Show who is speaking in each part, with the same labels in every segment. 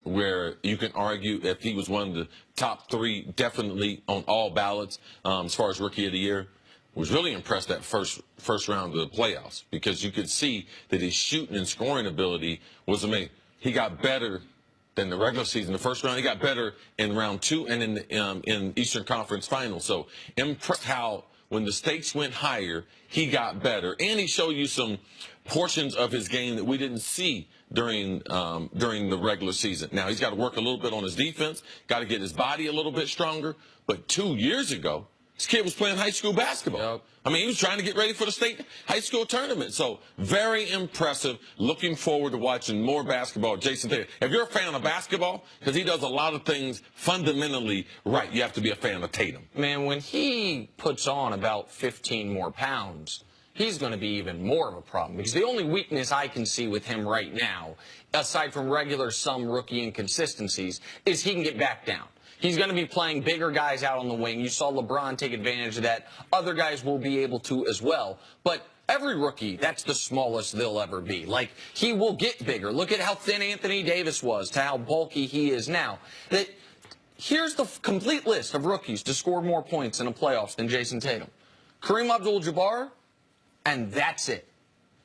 Speaker 1: where you can argue if he was one of the top three, definitely on all ballots as far as Rookie of the Year. Was really impressed that first round of the playoffs because you could see that his shooting and scoring ability was amazing. He got better than the regular season. The first round, he got better in round 2 and in Eastern Conference Finals. So impressed how when the stakes went higher, he got better, and he showed you some portions of his game that we didn't see during the regular season. Now he's got to work a little bit on his defense, got to get his body a little bit stronger. But 2 years ago, this kid was playing high school basketball. Yep. I mean, he was trying to get ready for the state high school tournament. So very impressive. Looking forward to watching more basketball. Jayson Tatum. If you're a fan of basketball, because he does a lot of things fundamentally right, you have to be a fan of Tatum.
Speaker 2: Man, when he puts on about 15 more pounds, he's going to be even more of a problem. Because the only weakness I can see with him right now, aside from regular some rookie inconsistencies, is he can get back down. He's going to be playing bigger guys out on the wing. You saw LeBron take advantage of that. Other guys will be able to as well. But every rookie, that's the smallest they'll ever be. Like, he will get bigger. Look at how thin Anthony Davis was to how bulky he is now. Here's the complete list of rookies to score more points in the playoffs than Jayson Tatum. Kareem Abdul-Jabbar, and that's it.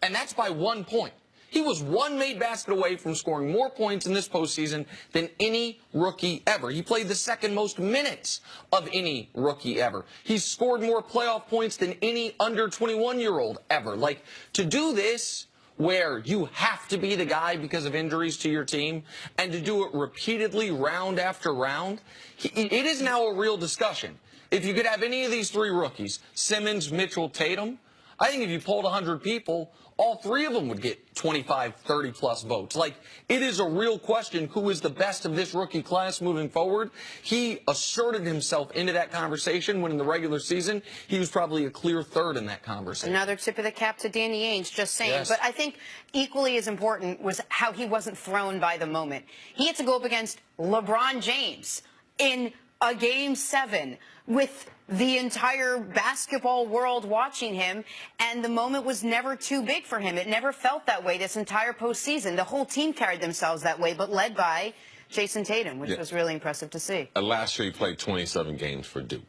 Speaker 2: And that's by 1 point. He was one made basket away from scoring more points in this postseason than any rookie ever. He played the second most minutes of any rookie ever. He's scored more playoff points than any under 21-year-old ever. Like, to do this where you have to be the guy because of injuries to your team and to do it repeatedly round after round, it is now a real discussion. If you could have any of these three rookies, Simmons, Mitchell, Tatum, I think if you polled 100 people, all three of them would get 25, 30-plus votes. Like, it is a real question who is the best of this rookie class moving forward. He asserted himself into that conversation when in the regular season he was probably a clear third in that conversation.
Speaker 3: Another tip of the cap to Danny Ainge, just saying.
Speaker 2: Yes.
Speaker 3: But I think equally as important was how he wasn't thrown by the moment. He had to go up against LeBron James in a Game 7 with the entire basketball world watching him, and the moment was never too big for him. It never felt that way this entire postseason. The whole team carried themselves that way, but led by Jayson Tatum, which was really impressive to see.
Speaker 1: Last year he played 27 games for Duke.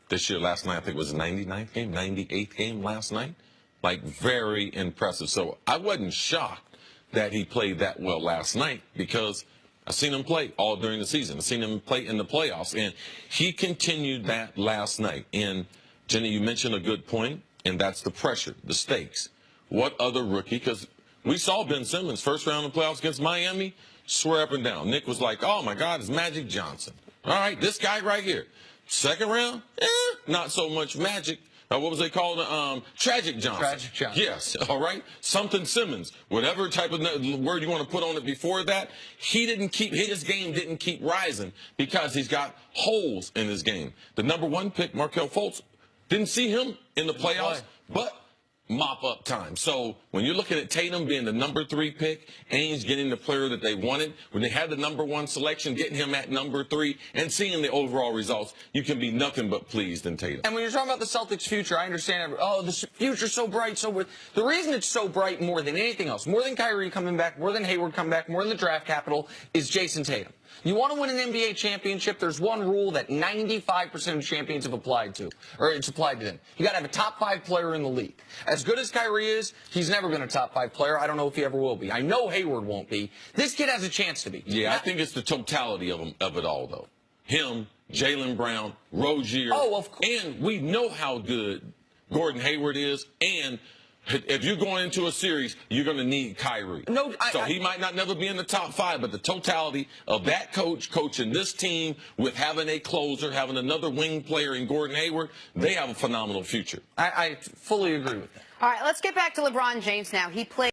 Speaker 1: This year, last night, I think it was the 99th game, 98th game last night. Like, very impressive. So I wasn't shocked that he played that well last night because I've seen him play all during the season. I've seen him play in the playoffs, and he continued that last night. And, Jenny, you mentioned a good point, and that's the pressure, the stakes. What other rookie, because we saw Ben Simmons first round of the playoffs against Miami, swear up and down. Nick was like, oh, my God, it's Magic Johnson. All right, this guy right here. Second round, not so much Magic. What was they called? Tragic Johnson.
Speaker 2: Tragic Johnson.
Speaker 1: Yes, all right. Something Simmons, whatever type of word you want to put on it before that, his game didn't keep rising because he's got holes in his game. The #1 pick, Markelle Fultz, didn't see him in the playoffs, but mop-up time. So when you're looking at Tatum being the #3 pick, Ainge getting the player that they wanted, when they had the #1 selection, getting him at #3, and seeing the overall results, you can be nothing but pleased in Tatum.
Speaker 2: And when you're talking about the Celtics' future, I understand, the future's so bright, so bright. The reason it's so bright more than anything else, more than Kyrie coming back, more than Hayward coming back, more than the draft capital, is Jayson Tatum. You want to win an NBA championship, there's one rule that 95% of champions have applied to, or it's applied to them. You got to have a top 5 player in the league. As good as Kyrie is, he's never been a top 5 player. I don't know if he ever will be. I know Hayward won't be. This kid has a chance to be.
Speaker 1: Yeah, I think it's the totality of it all, though. Him, Jaylen Brown, Rozier.
Speaker 2: Oh, of course.
Speaker 1: And we know how good Gordon Hayward is, and if you're going into a series, you're going to need Kyrie. So he might not never be in the top 5, but the totality of that coach coaching this team with having a closer, having another wing player in Gordon Hayward, they have a phenomenal future.
Speaker 2: I fully agree with that.
Speaker 3: All right, let's get back to LeBron James now. He played